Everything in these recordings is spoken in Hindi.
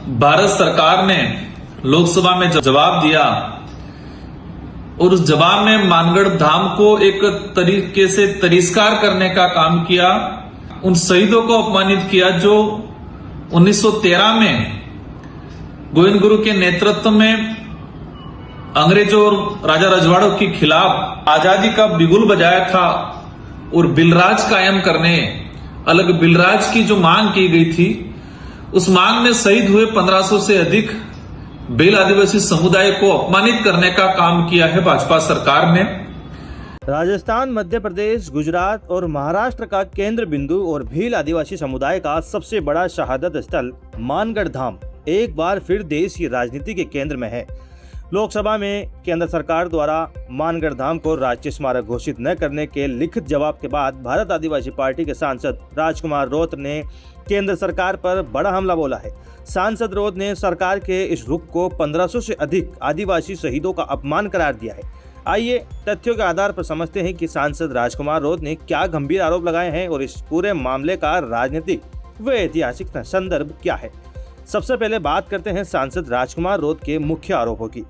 भारत सरकार ने लोकसभा में जवाब दिया और उस जवाब में मानगढ़ धाम को एक तरीके से तिरस्कार करने का काम किया। उन शहीदों को अपमानित किया जो 1913 में गोविंद गुरु के नेतृत्व में अंग्रेजों और राजा रजवाड़ों के खिलाफ आजादी का बिगुल बजाया था और बिलराज कायम करने, अलग बिलराज की जो मांग की गई थी, उस मांग में शहीद हुए 1500 से अधिक भील आदिवासी समुदाय को अपमानित करने का काम किया है भाजपा सरकार ने। राजस्थान, मध्य प्रदेश, गुजरात और महाराष्ट्र का केंद्र बिंदु और भील आदिवासी समुदाय का सबसे बड़ा शहादत स्थल मानगढ़ धाम एक बार फिर देश की राजनीति के केंद्र में है। लोकसभा में केंद्र सरकार द्वारा मानगढ़ धाम को राष्ट्रीय स्मारक घोषित न करने के लिखित जवाब के बाद भारत आदिवासी पार्टी के सांसद राजकुमार रोत ने केंद्र सरकार पर बड़ा हमला बोला है। सांसद रोत ने सरकार के इस रुख को 1500 से अधिक आदिवासी शहीदों का अपमान करार दिया है। आइए तथ्यों के आधार पर समझते हैं कि सांसद राजकुमार रोत ने क्या गंभीर आरोप लगाए हैं और इस पूरे मामले का राजनीतिक व ऐतिहासिक संदर्भ क्या है। सबसे पहले बात करते हैं सांसद राजकुमार रोत के मुख्य आरोपों की।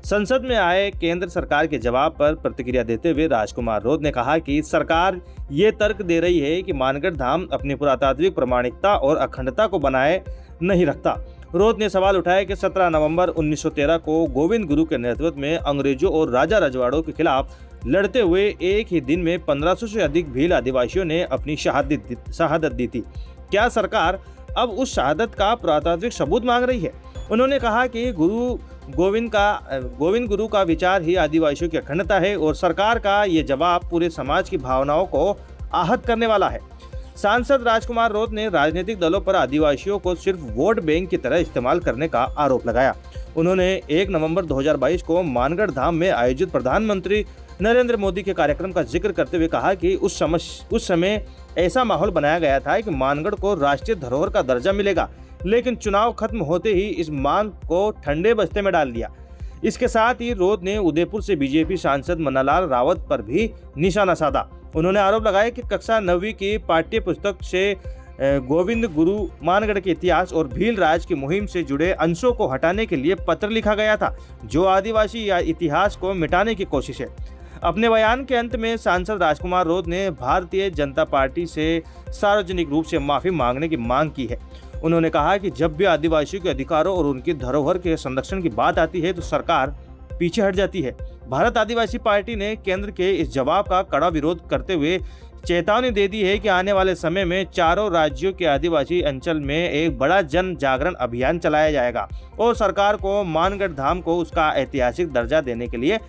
संसद में आए केंद्र सरकार के जवाब पर प्रतिक्रिया देते हुए राजकुमार रोत ने कहा कि सरकार ये तर्क दे रही है कि मानगढ़ धाम अपनी पुरातात्विक प्रामाणिकता और अखंडता को बनाए नहीं रखता। रोत ने सवाल उठाया कि 17 नवंबर 1913 को गोविंद गुरु के नेतृत्व में अंग्रेजों और राजा रजवाड़ों के खिलाफ लड़ते हुए एक ही दिन में 1500 से अधिक भील आदिवासियों ने अपनी शहादत दी थी। क्या सरकार अब उस शहादत का पुरातात्विक सबूत मांग रही है? उन्होंने कहा कि गोविंद गुरु का विचार ही आदिवासियों की अखंडता है और सरकार का ये जवाब पूरे समाज की भावनाओं को आहत करने वाला है। सांसद राजकुमार रोत ने राजनीतिक दलों पर आदिवासियों को सिर्फ वोट बैंक की तरह इस्तेमाल करने का आरोप लगाया। उन्होंने 1 नवंबर 2022 को मानगढ़ धाम में आयोजित प्रधानमंत्री नरेंद्र मोदी के कार्यक्रम का जिक्र करते हुए कहा कि उस समय ऐसा माहौल बनाया गया था कि मानगढ़ को राष्ट्रीय धरोहर का दर्जा मिलेगा, लेकिन चुनाव खत्म होते ही इस मांग को ठंडे बस्ते में डाल दिया। इसके साथ ही रोत ने उदयपुर से बीजेपी सांसद मन्नालाल रावत पर भी निशाना साधा। उन्होंने आरोप लगाया कि कक्षा 9वीं की पाठ्य पुस्तक से गोविंद गुरु, मानगढ़ के इतिहास और भील राज की मुहिम से जुड़े अंशों को हटाने के लिए पत्र लिखा गया था, जो आदिवासी इतिहास को मिटाने की कोशिश है। अपने बयान के अंत में सांसद राजकुमार रोत ने भारतीय जनता पार्टी से सार्वजनिक रूप से माफी मांगने की मांग की है। उन्होंने कहा कि जब भी आदिवासियों के अधिकारों और उनकी धरोहर के संरक्षण की बात आती है तो सरकार पीछे हट जाती है। भारत आदिवासी पार्टी ने केंद्र के इस जवाब का कड़ा विरोध करते हुए चेतावनी दे दी है कि आने वाले समय में चारों राज्यों के आदिवासी अंचल में एक बड़ा जन जागरण अभियान चलाया जाएगा और सरकार को मानगढ़ धाम को उसका ऐतिहासिक दर्जा देने के लिए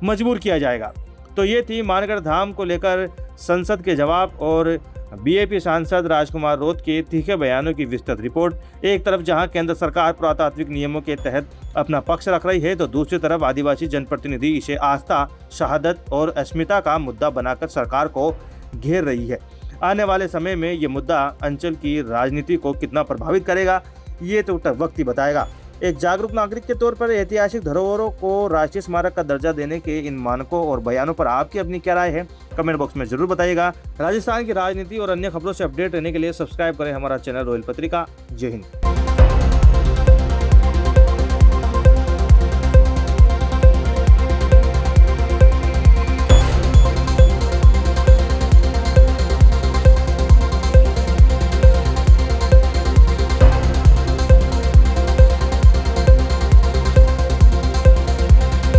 मजबूर किया जाएगा। तो ये थी मानगढ़ धाम को लेकर संसद के जवाब और बीजेपी सांसद राजकुमार रोत के तीखे बयानों की विस्तृत रिपोर्ट। एक तरफ जहां केंद्र सरकार पुरातात्विक नियमों के तहत अपना पक्ष रख रही है, तो दूसरी तरफ आदिवासी जनप्रतिनिधि इसे आस्था, शहादत और अस्मिता का मुद्दा बनाकर सरकार को घेर रही है। आने वाले समय में ये मुद्दा अंचल की राजनीति को कितना प्रभावित करेगा, ये तो वक्त ही बताएगा। एक जागरूक नागरिक के तौर पर ऐतिहासिक धरोहरों को राष्ट्रीय स्मारक का दर्जा देने के इन मानकों और बयानों पर आपकी अपनी क्या राय है, कमेंट बॉक्स में जरूर बताइएगा। राजस्थान की राजनीति और अन्य खबरों से अपडेट रहने के लिए सब्सक्राइब करें हमारा चैनल रॉयल पत्रिका। जय हिंद।